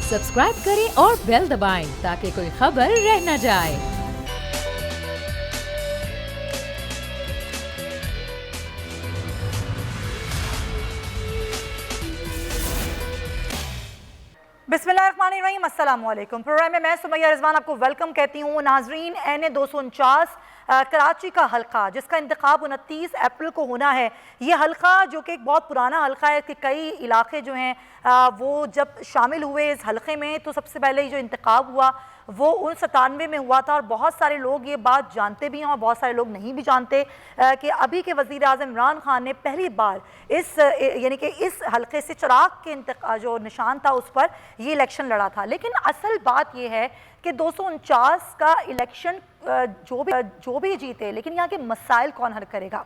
Subscribe करें और bell दबाएं ताकि कोई खबर रह न जाए। बिस्मिल्लाहिर्रहमानिर्रहीम, अस्सलाम वालेकुम। प्रोग्राम में मैं सुमैया रिजवान आपको वेलकम कहती हूँ। नाजरीन, NA 249 कराची का हल्का जिसका इंतखाब 29 अप्रैल को होना है, ये हल्का जो कि एक बहुत पुराना हल्का है कि कई इलाके जो हैं वो जब शामिल हुए इस हल्के में तो सबसे पहले जो इंतखाब हुआ वो 97 में हुआ था। और बहुत सारे लोग ये बात जानते भी हैं और बहुत सारे लोग नहीं भी जानते कि अभी के वज़ीर आज़म इमरान खान ने पहली बार इस यानी कि इस हल्के से चिराग के जो निशान था उस पर ये इलेक्शन लड़ा था। लेकिन असल बात यह है कि 249 का इलेक्शन जो भी जीते, लेकिन यहाँ के मसाइल कौन हल करेगा।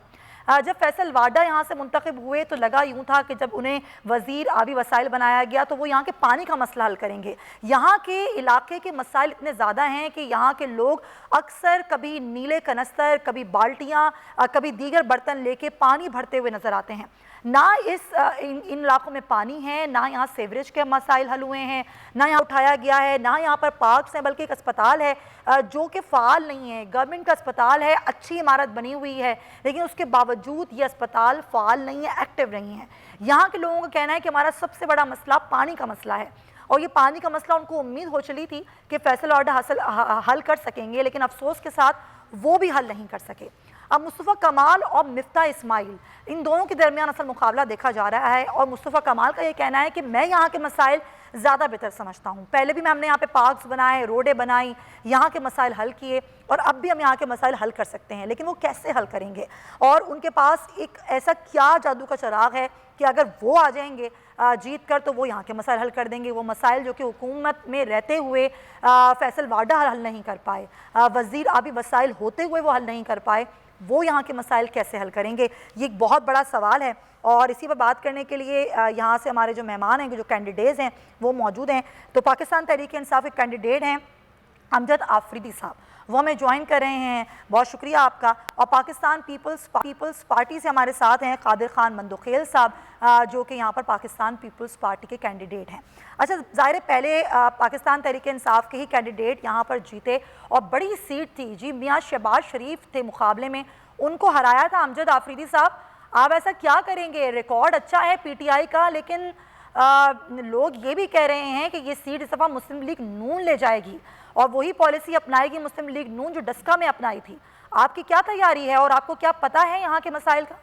जब फैसल वाडा यहाँ से मुंतखब हुए तो लगा यूँ था कि जब उन्हें वज़ीर आबी वसाइल बनाया गया तो वो यहाँ के पानी का मसला हल करेंगे। यहाँ के इलाके के मसाइल इतने ज़्यादा हैं कि यहाँ के लोग अक्सर कभी नीले कनस्तर, कभी बाल्टियाँ, कभी दीगर बर्तन लेके पानी भरते हुए नज़र आते हैं। ना इन इलाकों में पानी है, ना यहाँ सेवरेज के मसाइल हल हुए हैं, ना यहाँ उठाया गया है, ना यहाँ पर पार्क्स हैं, बल्कि एक अस्पताल है जो कि फ़ाल नहीं है। गवर्नमेंट का अस्पताल है, अच्छी इमारत बनी हुई है, लेकिन उसके बावजूद ये अस्पताल फ़ाल नहीं है, एक्टिव नहीं है। यहाँ के लोगों का कहना है कि हमारा सबसे बड़ा मसला पानी का मसला है और ये पानी का मसला उनको उम्मीद हो चली थी कि फैसल वाडा हल कर सकेंगे, लेकिन अफसोस के साथ वो भी हल नहीं कर सके। अब मुस्तफ़ा कमाल और मिफ्ता इस्माइल, इन दोनों के दरमियान असल मुकाबला देखा जा रहा है और मुस्तफ़ा कमाल का ये कहना है कि मैं यहाँ के मसाइल ज़्यादा बेहतर समझता हूँ। पहले भी हमने यहाँ पे पार्क्स बनाए, रोडें बनाई, यहाँ के मसाइल हल किए और अब भी हम यहाँ के मसाइल हल कर सकते हैं, लेकिन वो कैसे हल करेंगे और उनके पास एक ऐसा क्या जादू का चिराग है कि अगर वो आ जाएंगे जीत कर तो वो यहाँ के मसाइल हल कर देंगे। वो मसाइल जो कि हुकूमत में रहते हुए फैसल वाडा हल नहीं कर पाए, वज़ीर आबी वसाइल होते हुए वो हल नहीं कर पाए, वो यहाँ के मसाइल कैसे हल करेंगे, ये एक बहुत बड़ा सवाल है। और इसी पर बात करने के लिए यहाँ से हमारे जो मेहमान हैं, जो कैंडिडेट्स हैं, वो मौजूद हैं। तो पाकिस्तान तहरीक इंसाफ के कैंडिडेट हैं अमजद आफरीदी साहब, वो हमें ज्वाइन कर रहे हैं, बहुत शुक्रिया आपका। और पाकिस्तान पीपल्स पार्टी से हमारे साथ हैं कादिर खान मंदोखेल साहब, जो कि यहाँ पर पाकिस्तान पीपल्स पार्टी के कैंडिडेट हैं। अच्छा, ज़ाहिर है पहले पाकिस्तान तहरीक इंसाफ के ही कैंडिडेट यहाँ पर जीते और बड़ी सीट थी जी, मियाँ शहबाज शरीफ थे मुकाबले में, उनको हराया था अमजद आफरीदी साहब। आप ऐसा क्या करेंगे? रिकॉर्ड अच्छा है PTI का, लेकिन लोग ये भी कह रहे हैं कि ये सीट इस दफ़ा मुस्लिम लीग नून ले जाएगी और वही पॉलिसी अपनाएगी मुस्लिम लीग नून जो डस्का में अपनाई थी। आपकी क्या तैयारी है और आपको क्या पता है यहाँ के मसाइल का?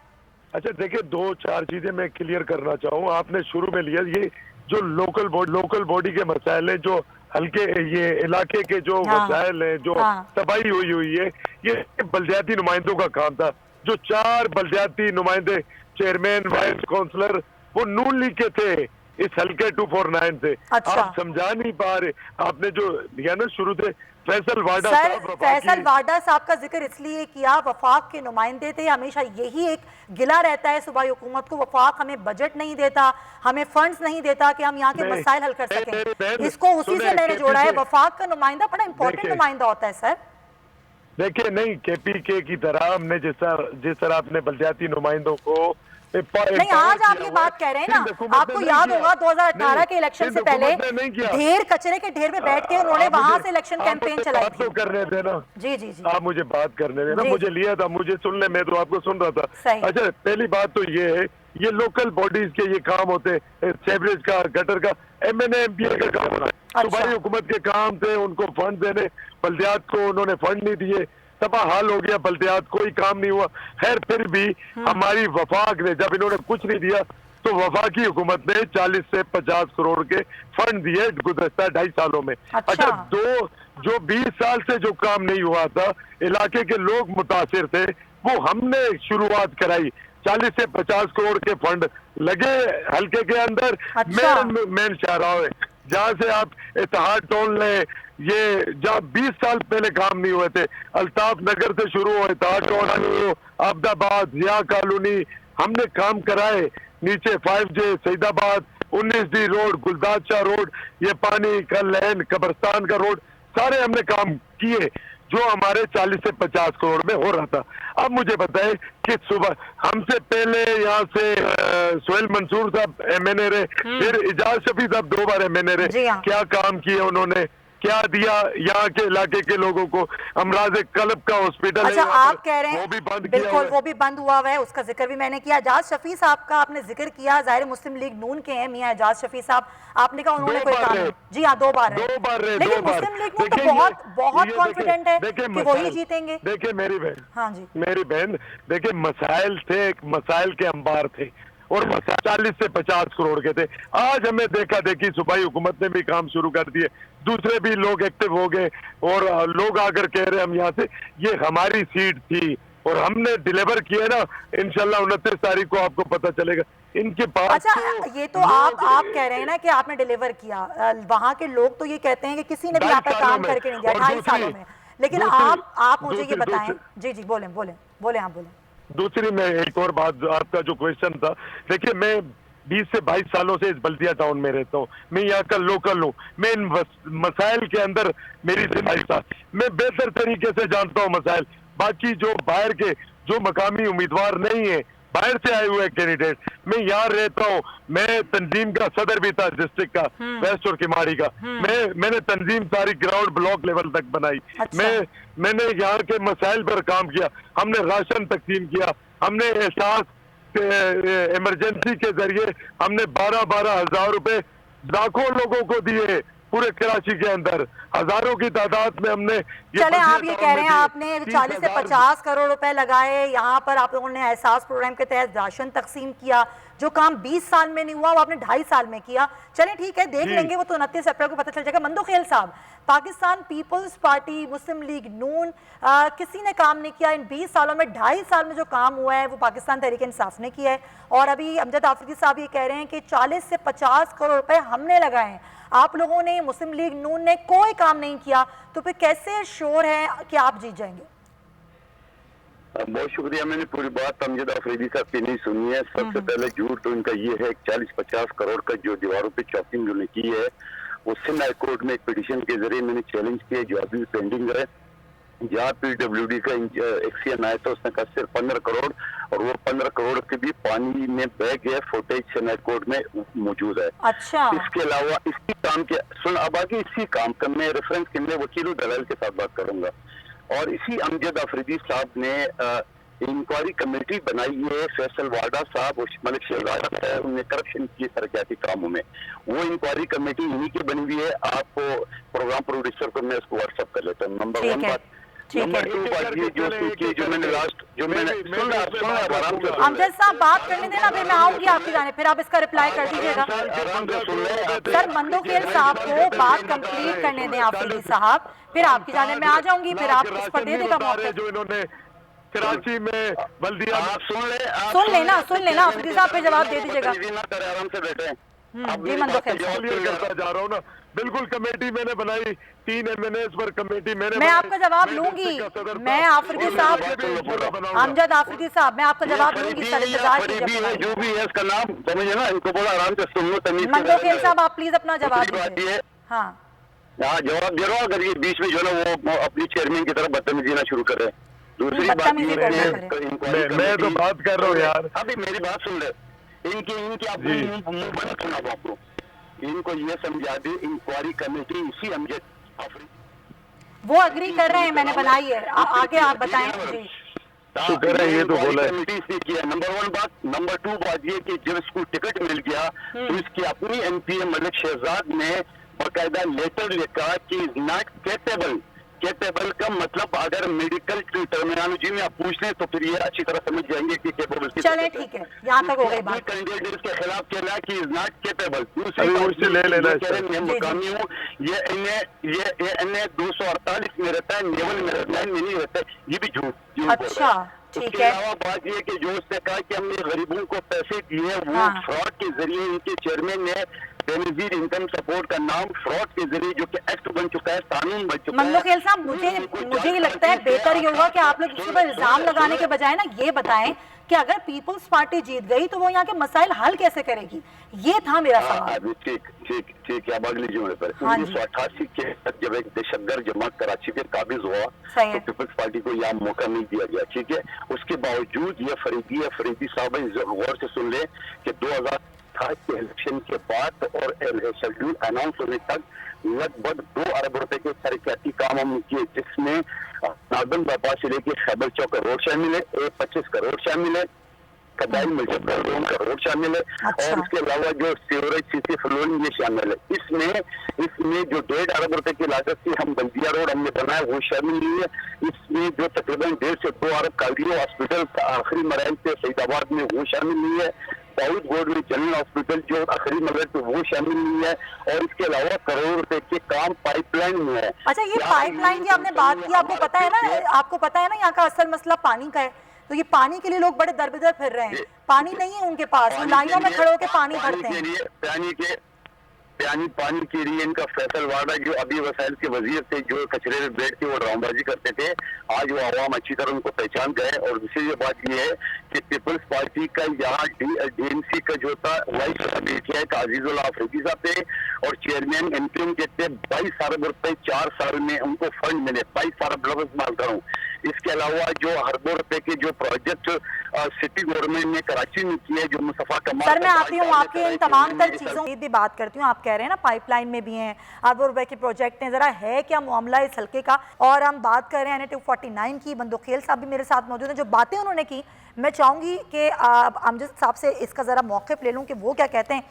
अच्छा देखिए, 2-4 चीजें मैं क्लियर करना चाहूँ। आपने शुरू में लिया ये जो लोकल बॉडी के मसाइल हैं, जो हल्के ये इलाके के जो मसाइल हैं, जो तबाही हुई है, ये बल्दियाती नुमाइंदों का काम था। जो 4 बल्दियाती नुमाइंदे, चेयरमैन, वाइस काउंसलर, वो नून लीग के थे इस हल्के 249 से। अच्छा। आप समझा नहीं पा रहे। आपने जो लिया ना शुरू से फैसल वाडा साहब का जिक्र इसलिए किया, वफाक के नुमाइंदे थे, हमेशा यही एक गिला रहता है सूबाई हुकूमत को, वफाक हमें बजट नहीं देता, हमें फंड्स नहीं देता कि हम यहाँ के मसाइल हल कर सकें। इसको उसी से मैंने जोड़ा है, वफाक का नुमाइंदा बड़ा इंपॉर्टेंट नुमाइंदा होता है सर। देखिए, नहीं KPK की तरह हमने जिस तरह अपने बल्दियाती नुमाइंदों को नहीं, आज आप ये बात कह रहे हैं ना, आपको याद होगा 2018 के इलेक्शन से पहले ढेर कचरे के ढेर में बैठ के उन्होंने वहां से इलेक्शन कैंपेन चलाई थी। तो कर रहे थे ना जी, आप मुझे बात करने देना, मुझे लिया था, मुझे सुनने में, तो आपको सुन रहा था। अच्छा, पहली बात तो ये है, ये लोकल बॉडीज के ये काम होते, सेवरेज का, गटर का, MNA MPA का काम होना। सूबाई हुकूमत के काम थे उनको फंड देने, बल्दियात को उन्होंने फंड नहीं दिए, तबाह हाल हो गया, बल्दियात कोई काम नहीं हुआ। खैर फिर भी हमारी वफाक ने जब इन्होंने कुछ नहीं दिया तो वफाकी हुकूमत ने 40 से 50 करोड़ के फंड दिए गुज़श्ता 2.5 सालों में। अच्छा, जो 20 साल से जो काम नहीं हुआ था, इलाके के लोग मुतासिर थे, वो हमने शुरुआत कराई। 40 से 50 करोड़ के फंड लगे हल्के के अंदर। अच्छा। मेन शाहराह है जहाँ से आप इत्तेहाद टोल लें, ये जहाँ 20 साल पहले काम नहीं हुए थे, अल्ताफ नगर से शुरू हो, इत्तेहाद टोल, अब्दाबाद, जिया कॉलोनी, हमने काम कराए। नीचे 5J, Saidabad, 19D road, Guldad Shah road, ये पानी का लैन, कब्रस्तान का रोड, सारे हमने काम किए। जो हमारे 40 से 50 करोड़ में हो रहा था। अब मुझे बताएं कि सुबह हमसे पहले यहाँ से सोहेल मंसूर साहब एमएनए रहे, फिर एजाज शफी साहब 2 बार एमएनए रहे, क्या काम किए उन्होंने, क्या दिया यहाँ के इलाके के लोगों को। अमराज कल्ब का हॉस्पिटल अच्छा, आप कह रहे हैं वो भी बंद, बिल्कुल वो भी बंद हुआ है, उसका जिक्र भी मैंने किया। एजाज शफी साहब का आपने जिक्र किया, जाहिर मुस्लिम लीग नून के हैं मियां एजाज शफी साहब, आपने कहा उन्होंने कोई काम नहीं। जी हाँ, 2 बार है, लेकिन मुस्लिम लीग नून तो बहुत कॉन्फिडेंट है कि वही जीतेंगे। देखिए मेरी बहन, हाँ जी मेरी बहन, देखिए मसाइल थे, मसाइल के अंबार थे और 40 से 50 करोड़ के थे। आज हमें देखा देखी सूबाई हुकूमत ने भी काम शुरू कर दिए, दूसरे भी लोग एक्टिव हो गए और लोग आकर कह रहे हम यहाँ से, ये हमारी सीट थी और हमने डिलीवर किया ना। इंशाल्लाह 29 तारीख को आपको पता चलेगा इनके पास। अच्छा, ये तो आप कह रहे हैं ना कि आपने डिलीवर किया, वहाँ के लोग तो ये कहते हैं कि किसी ने भी यहाँ पर काम करके नहीं दिया 2.5 सालों में। लेकिन आप मुझे ये बताएं। जी जी बोले आप बोले। दूसरी मैं एक और बात, आपका जो क्वेश्चन था, देखिए मैं 20 से 22 सालों से इस बल्दिया टाउन में रहता हूँ, मैं यहाँ का लोकल हूँ, मैं इन मसाइल के अंदर मेरी जिंदगी था, मैं बेहतर तरीके से जानता हूँ मसाइल। बाकी जो बाहर के जो मकामी उम्मीदवार नहीं है, बाहर से आए हुए कैंडिडेट, मैं यहाँ रहता हूँ, मैं तंजीम का सदर भी था डिस्ट्रिक्ट का, वेस्ट और किमाड़ी का, मैंने तंजीम सारी ग्राउंड ब्लॉक लेवल तक बनाई। अच्छा। मैंने यहाँ के मसाइल पर काम किया, हमने राशन तकसीम किया, हमने एहसास इमरजेंसी के जरिए हमने 12-12 हजार रुपए लाखों लोगों को दिए पूरे कराची के अंदर, हजारों की तादाद में हमने। चले आप ये कह रहे हैं आपने 40 से 50 करोड़ रुपए लगाए, यहाँ पर आप लोगों ने एहसास प्रोग्राम के तहत राशन तकसीम किया, जो काम 20 साल में नहीं हुआ वो आपने 2.5 साल में किया। चले ठीक है, देख लेंगे, वो तो 29 अप्रैल को पता चल जाएगा। मंदोखेल साहब, पाकिस्तान पीपल्स पार्टी, मुस्लिम लीग नून, किसी ने काम नहीं किया इन 20 सालों में। 2.5 साल में जो काम हुआ है वो पाकिस्तान तहरीक इंसाफ ने किया है, और अभी अमजद आफरीदी साहब ये कह रहे हैं कि 40 से 50 करोड़ रुपए हमने लगाए हैं, आप लोगों ने, मुस्लिम लीग नून ने कोई काम नहीं किया, तो फिर कैसे श्योर है कि आप जीत जाएंगे? बहुत शुक्रिया, मैंने पूरी बात अमजद आफरीदी साहब की नहीं सुनी है। सबसे पहले झूठ तो इनका ये है, 40-50 करोड़ का जो दीवारों पे चॉपिंग उन्होंने की है, वो सिंध हाई कोर्ट में एक पिटीशन के जरिए मैंने चैलेंज किया, जो अभी पेंडिंग है। जहाँ PWD का एक्शन आया था, उसने कहा सिर्फ 15 करोड़, और वो 15 करोड़ के भी पानी में बह गया, फुटेज सिंध हाई कोर्ट में मौजूद है। अच्छा। इसके अलावा इसी काम के अब आगे इसी काम का मैं रेफरेंस के लिए वकील दलाल के साथ बात करूंगा, और इसी अमजद आफरीदी साहब ने इंक्वायरी कमेटी बनाई है, फैसल वाडा साहब और मलिक शहजाद साहब, उन्होंने करप्शन किए तरक्याती कामों में, वो इंक्वायरी कमेटी इन्हीं की बनी हुई है। आपको प्रोग्राम प्रोड्यूसर को मैं उसको व्हाट्सअप कर लेता हूँ। नंबर 1 बात। नंबर 2 बात ये जो मैंने लास्ट जो मैंने अमजद साहब बात करने देना, फिर मैं आऊंगी आपकी जाने, फिर आप इसका रिप्लाई कर दीजिएगा। सर मंदोखेल साहब को बात कंप्लीट करने दें आफरीदी साहब, फिर आपकी जाने मैं आ जाऊंगी, फिर आप इस पर दे देगा मौका। जो इन्होंने कराची में बल्दिया, सुन लेना आफरीदी साहब, पे जवाब दे दीजिएगा। आराम से बैठे। जी मंदोखेल करता जा रहा हूँ ना, बिल्कुल कमेटी मैंने बनाई, 3 MNAs पर कमेटी मैं आपका जवाब लूंगी। मैं आफरीदी साहब, अमजद आफरीदी साहब, मैं आपका जवाब लूंगी सर, इंतजार कीजिए। जो भी है इसका नाम समझे ना, इनको बोला आराम से सुन लो। मंदोखेल साहब आप प्लीज अपना जवाब दीजिए। हाँ जवाब दे रहा हूँ, अगर ये बीच में जो है ना वो अपनी चेयरमैन की तरफ बदतमीजी ना शुरू करे। दूसरी बात मैं तो बात कर रहा हूँ यार, अभी मेरी बात सुन ले। इनकी आपको मुंह बंद सुना आपको, इनको ये समझा दे इंक्वायरी कमेटी इसी अमजद आफरीदी वो अग्री कर रहे हैं, मैंने बनाई है, आगे आप बताएं। जी शुक्र है, ये तो बोला है। कमेटी से किया। नंबर 1 बात। नंबर 2 बात ये कि जब इसको टिकट मिल गया तो इसकी अपनी MP मलिक शहजाद ने बाकायदा लेटर लिखा कि इज नॉट कैपेबल। कैपेबल का मतलब अगर मेडिकल टर्मिनोलॉजी में आप पूछ लें तो फिर ये अच्छी तरह समझ जाएंगे कि कैपेबल। चले ठीक है, यहाँ तक हो गई बात। कैंडिडेट के खिलाफ कह रहा है कि इज नॉट कैपेबल। ले लेना मैं मुकामी हूँ, ये इन्हें 248 में रहता है, नेवल में रहता है, नहीं रहता है, ये भी झूठ। अच्छा ठीक है। बात ये कि जो उसने कहा कि हमने गरीबों को पैसे दिए, वो फ्रॉड के जरिए इनके चेयरमैन ने बेनजीर इनकम सपोर्ट का नाम फ्रॉड के जरिए, जो कि एक्ट बन चुका है, कानून बन चुका है। मंदोखेल साहब मुझे ये लगता है बेहतर ये होगा कि आप लोग इसके ऊपर इल्जाम लगाने के बजाय ना ये बताएं कि अगर पीपल्स पार्टी जीत गई तो वो यहाँ के मसाइल हल कैसे करेगी। ये था मेरा सवाल। ठीक है, अब अगली जुमले पर 1988 के जब एक दहशतगर्द जमात कराची पे काबिज हुआ तो पीपल्स पार्टी को यहाँ मौका नहीं दिया गया, ठीक है। उसके बावजूद ये फरीदी साहब गौर से सुन ले कि 2018 के इलेक्शन के बाद और शेड्यूल अनाउंस होने तक लगभग 2 अरब रुपए के तरक्याती काम हम किए, जिसमें नागन बाबा से लेके खैबर चौक रोड शामिल है, 25 करोड़ शामिल है, कदाई मुजफ्फरपुर करोड़ शामिल है, और उसके अलावा जो सीवरेज सीसी फ्लोरिंग ये शामिल है। इसमें जो 1.5 अरब रुपए की लागत से हम बल्दिया रोड हमने बनाया वो शामिल नहीं है। इसमें जो तकरीबन 1.5 से 2 अरब कार्डियो हॉस्पिटल आखिरी मरहल पे फरीदाबाद में वो शामिल नहीं है। साउथ गोल्ड में जनरल हॉस्पिटल जो आखिरी मरहल पे वो शामिल नहीं है, और इसके अलावा करोड़ रुपए के काम पाइपलाइन में है। अच्छा, ये पाइपलाइन की आपने बात की, आपको पता है ना यहाँ का असल मसला पानी का है, तो ये पानी के लिए लोग बड़े दरबदर फिर रहे हैं। पानी नहीं है उनके पास, लाइनों में खड़े होकर पानी भरते हैं। पानी के लिए इनका फैसल वाडा जो अभी वसाइल के वजीर थे, जो कचरे में बैठ के वो ड्रामबाजी करते थे, आज वो आवाम अच्छी तरह उनको पहचान गए। और दूसरी बात ये है कि पीपल्स पार्टी का यहाँ DMC का जो था वाइस पीटीआई का अजीजुल आफरीदी साहब थे, और चेयरमैन MPN के थे। 22 अरब रुपए 4 साल में उनको फंड मिले, 22 अरब लफ्ज माल करूँ। इसके अलावा जो अरबों रुपए के जो प्रोजेक्ट सिटी गवर्नमेंट ने कराची में किए, जो मुस्तफा कमाल। सर मैं आती हूँ आपकी इन तमाम तर चीजों की भी बात करती हूँ। आप कह रहे हैं ना पाइपलाइन में भी हैं, अरबों रुपए के प्रोजेक्ट हैं, जरा है क्या मामला इस हल्के का। और हम बात कर रहे हैं NA-249 की। बंदोखेल साहब भी मेरे साथ मौजूद हैं, जो बातें उन्होंने की मैं चाहूंगी कि अमजद साहब से इसका जरा मौक़िफ़ ले लूँ कि वो क्या कहते हैं।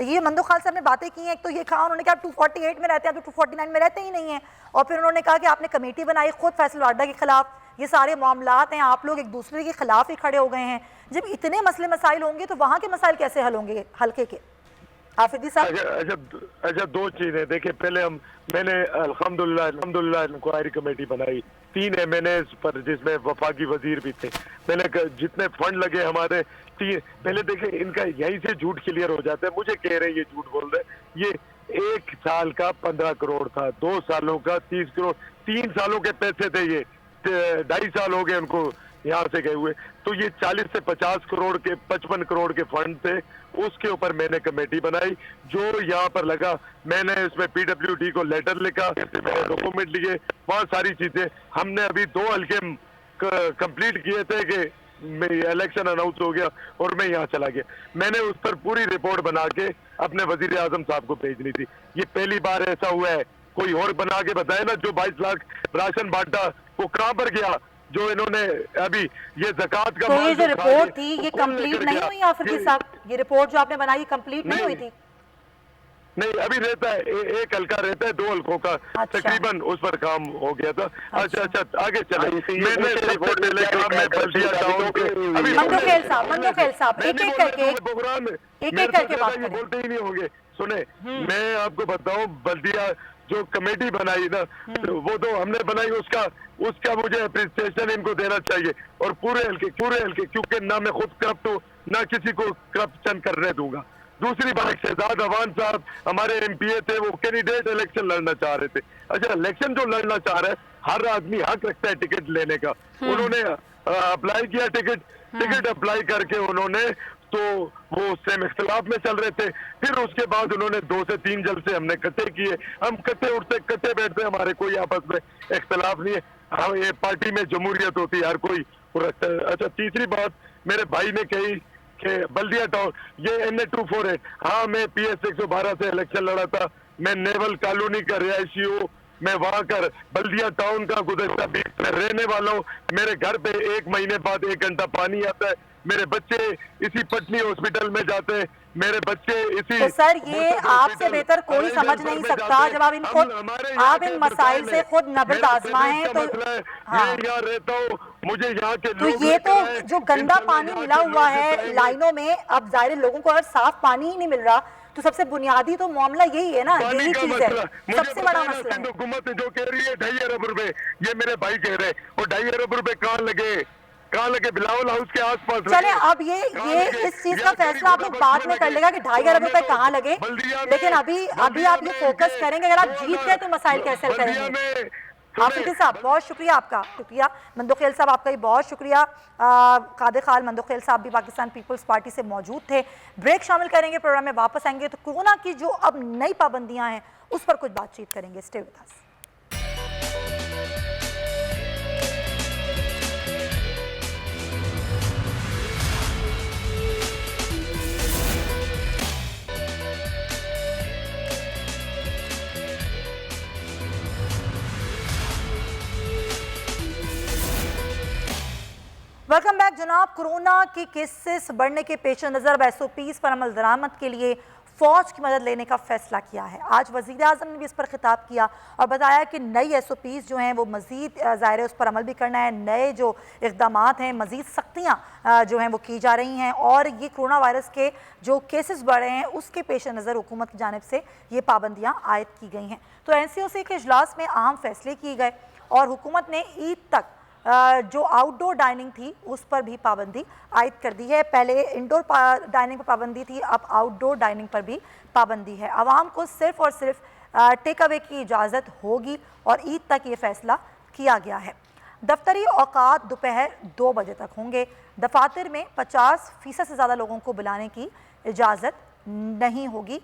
ये मंदोखाल साहब ने बातें की हैं, एक तो ये कहा उन्होंने कि आप 248 में रहते हैं, आप 249 में रहते ही नहीं हैं। और फिर उन्होंने कहा कि आपने कमेटी बनाई खुद फैसल वाडा के खिलाफ, ये सारे मामलात हैं, आप लोग एक दूसरे के खिलाफ ही खड़े हो गए हैं। जब इतने मसले मसाइल होंगे तो वहाँ के मसाइल कैसे हल होंगे हल्के के, आफरीदी साहब? अच्छा 2 चीजें देखिए। पहले मैंने अल्हम्दुलिल्लाह इंक्वायरी कमेटी बनाई 3 MNAs पर, जिसमें वफाकी वजीर भी थे। मैंने जितने फंड लगे हमारे पहले देखिए, इनका यहीं से झूठ क्लियर हो जाता है। मुझे कह रहे हैं ये झूठ बोल रहे। ये 1 साल का 15 करोड़ था, 2 सालों का 30 करोड़, 3 सालों के पैसे थे। ये 2.5 साल हो गए उनको यहाँ से गए हुए। तो ये 40 से 50 करोड़ के 55 करोड़ के फंड थे। उसके ऊपर मैंने कमेटी बनाई, जो यहाँ पर लगा मैंने उसमें PWD को लेटर लिखा, मैंने डॉक्यूमेंट लिए, बहुत सारी चीजें हमने। अभी 2 हल्के कंप्लीट किए थे कि इलेक्शन अनाउंस हो गया और मैं यहाँ चला गया। मैंने उस पर पूरी रिपोर्ट बना के अपने वजीर आजम साहब को भेजनी थी। ये पहली बार ऐसा हुआ है, कोई और बना के बताए ना। जो 22 लाख राशन बांटा वो कहाँ पर गया, जो इन्होंने अभी ये ज़कात का। तो ये जो रिपोर्ट थी ये कंप्लीट नहीं हुई आफरीदी साहब? ये रिपोर्ट जो आपने बनाई कंप्लीट नहीं हुई थी? नहीं, अभी रहता है, एक हल्का रहता है, 2 हल्कों का तकरीबन उस पर काम हो गया था। अच्छा आगे चले। मैंने सबसे पहले काम मैं बल्दिया टाउन के मंदोखेल साहब एक-एक करके बात करें। बोलते ही नहीं होंगे। सुने, मैं आपको बताऊं, बल्दिया जो कमेटी बनाई ना, वो तो हमने बनाई, उसका मुझे अप्रिसिएशन इनको देना चाहिए। और पूरे हल्के क्योंकि ना मैं खुद करप्ट हूँ, ना किसी को करप्शन करने दूंगा। दूसरी बात, शहजाद अवान साहब हमारे MPA थे, वो कैंडिडेट इलेक्शन लड़ना चाह रहे थे। अच्छा, इलेक्शन जो लड़ना चाह रहे हैं, हर आदमी हक रखता है टिकट लेने का। उन्होंने अप्लाई किया टिकट अप्लाई करके उन्होंने, तो वो सेम इख्तिलाफ में चल रहे थे। फिर उसके बाद उन्होंने 2 से 3 जलसे हमने इकट्ठे किए। हम इकट्ठे उठते इकट्ठे बैठते, हमारे कोई आपस में इख्तिलाफ नहीं है। हाँ, ये पार्टी में जमहूरियत होती है, हर कोई रखता है। अच्छा, तीसरी बात मेरे भाई ने कही कि बल्दिया टाउन ये NA-248, हाँ मैं PS 112 से इलेक्शन लड़ा था। मैं नेवल कॉलोनी का रिहायशी हूँ, मैं वहां कर बल्दिया टाउन का गुज़श्ता 20 में रहने वाला हूँ। मेरे घर पे 1 महीने बाद 1 घंटा पानी आता है। मेरे बच्चे इसी पटनी हॉस्पिटल में जाते हैं, मेरे बच्चे इसी। तो सर ये आपसे बेहतर कोई समझ नहीं सकता जब आप इन मसाइल से खुद नब्ज़ आज़माएं। तो हाँ, यहाँ रहता हूँ, मुझे यहाँ के तो ये तो जो गंदा पानी मिला हुआ है लाइनों में, अब जाहिर लोगों को अगर साफ पानी ही नहीं मिल रहा तो सबसे बुनियादी तो मामला यही है ना, यही चीज है सबसे बड़ा मसला। हुकूमत जो कह रही है 2.5 अरब रुपए, ये मेरे भाई कह रहे हैं, और 2.5 अरब रुपए कहाँ लगे बिलावल हाउस के आसपास। चले अब ये इस चीज का फैसला आप लोग बाद में कर लेगा कि 2.5 अरब रुपए कहाँ लगे, लेकिन अभी आप ये फोकस करेंगे अगर आप जीत गए तो मसाइल कैसे करेंगे। हाफिज साहब बहुत शुक्रिया आपका, शुक्रिया मंदोखेल साहब आपका भी बहुत शुक्रिया। कादिर खाल मंदोखेल साहब भी पाकिस्तान पीपल्स पार्टी से मौजूद थे। ब्रेक शामिल करेंगे, प्रोग्राम में वापस आएंगे तो कोरोना की जो अब नई पाबंदियां हैं उस पर कुछ बातचीत करेंगे। Stay with us. Welcome back जनाब। कोरोना के केसेस बढ़ने के पेश नज़र SOPs पर अमल दरामद के लिए फ़ौज की मदद लेने का फैसला किया है। आज वज़ीर आज़म ने भी इस पर खिताब किया और बताया कि नई SOPs जो हैं वो मज़ीद ज़ाहिर है उस पर अमल भी करना है। नए जो इक़दामात हैं, मज़ीद सख्तियाँ जो हैं वो की जा रही हैं और ये कोरोना वायरस के जो केसेस बढ़े हैं उसके पेश नज़र हुकूमत की जानिब से ये पाबंदियाँ आयद की गई हैं। तो NCOC के इजलास में अहम फैसले किए गए और हुकूमत ने ईद तक जो आउटडोर डाइनिंग थी उस पर भी पाबंदी आयद कर दी है। पहले इंडोर डाइनिंग पर पाबंदी थी, अब आउटडोर डाइनिंग पर भी पाबंदी है। आवाम को सिर्फ और सिर्फ टेक अवे की इजाज़त होगी और ईद तक ये फैसला किया गया है। दफ्तरी औकात दोपहर 2 बजे तक होंगे। दफातर में 50% से ज़्यादा लोगों को बुलाने की इजाज़त नहीं होगी।